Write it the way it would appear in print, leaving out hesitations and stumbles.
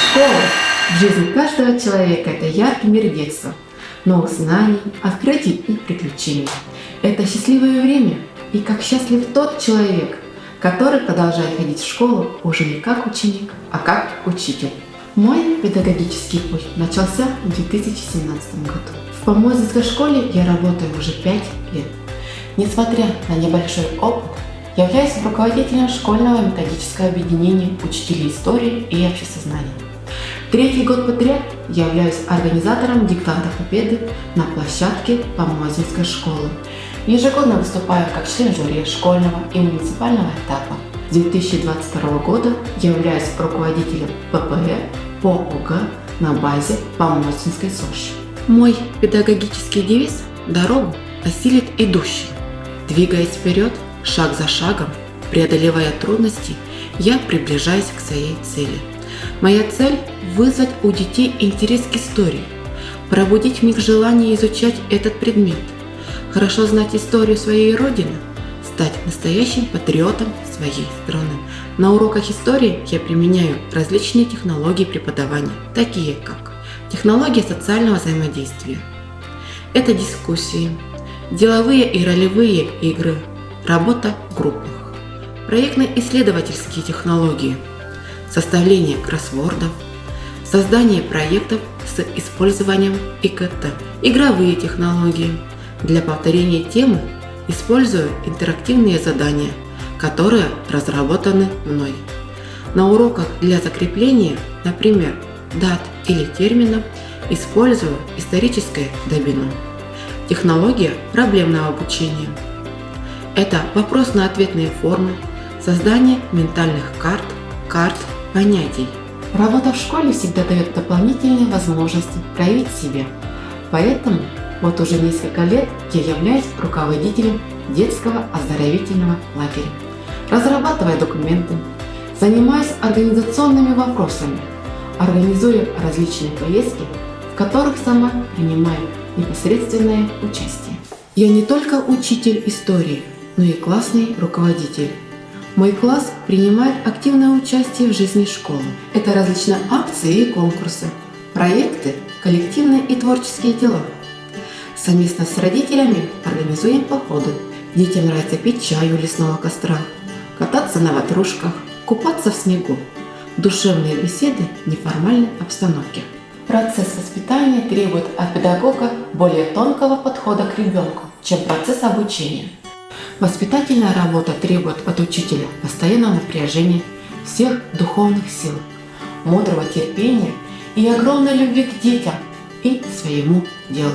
Школа в жизни каждого человека – это яркий мир детства, новых знаний, открытий и приключений. Это счастливое время, и как счастлив тот человек, который продолжает ходить в школу уже не как ученик, а как учитель. Мой педагогический путь начался в 2017 году. В Помозинской школе я работаю уже 5 лет. Несмотря на небольшой опыт, являюсь руководителем школьного методического объединения учителей истории и обществознания. Третий год подряд я являюсь организатором диктанта победы на площадке Помозинской школы. Ежегодно выступаю как член жюри школьного и муниципального этапа. С 2022 года я являюсь руководителем ППЭ по ОГЭ на базе Помозинской СОЖ. Мой педагогический девиз «Дорогу осилит идущий». Двигаясь вперед, шаг за шагом, преодолевая трудности, я приближаюсь к своей цели. Моя цель – вызвать у детей интерес к истории, пробудить в них желание изучать этот предмет, хорошо знать историю своей родины, стать настоящим патриотом своей страны. На уроках истории я применяю различные технологии преподавания, такие как технология социального взаимодействия. Это дискуссии, деловые и ролевые игры, работа в группах, проектно-исследовательские технологии, составление кроссвордов, создание проектов с использованием ИКТ, игровые технологии. Для повторения темы использую интерактивные задания, которые разработаны мной. На уроках для закрепления, например, дат или терминов, использую историческое добино. Технология проблемного обучения. Это вопросно-ответные формы, создание ментальных карт понятий. Работа в школе всегда дает дополнительные возможности проявить себя. Поэтому вот уже несколько лет я являюсь руководителем детского оздоровительного лагеря. Разрабатываю документы, занимаюсь организационными вопросами, организую различные поездки, в которых сама принимаю непосредственное участие. Я не только учитель истории, но и классный руководитель. Мой класс принимает активное участие в жизни школы. Это различные акции и конкурсы, проекты, коллективные и творческие дела. Совместно с родителями организуем походы. Детям нравится пить чай у лесного костра, кататься на ватрушках, купаться в снегу. Душевные беседы в неформальной обстановке. Процесс воспитания требует от педагога более тонкого подхода к ребенку, чем процесс обучения. Воспитательная работа требует от учителя постоянного напряжения всех духовных сил, мудрого терпения и огромной любви к детям и своему делу.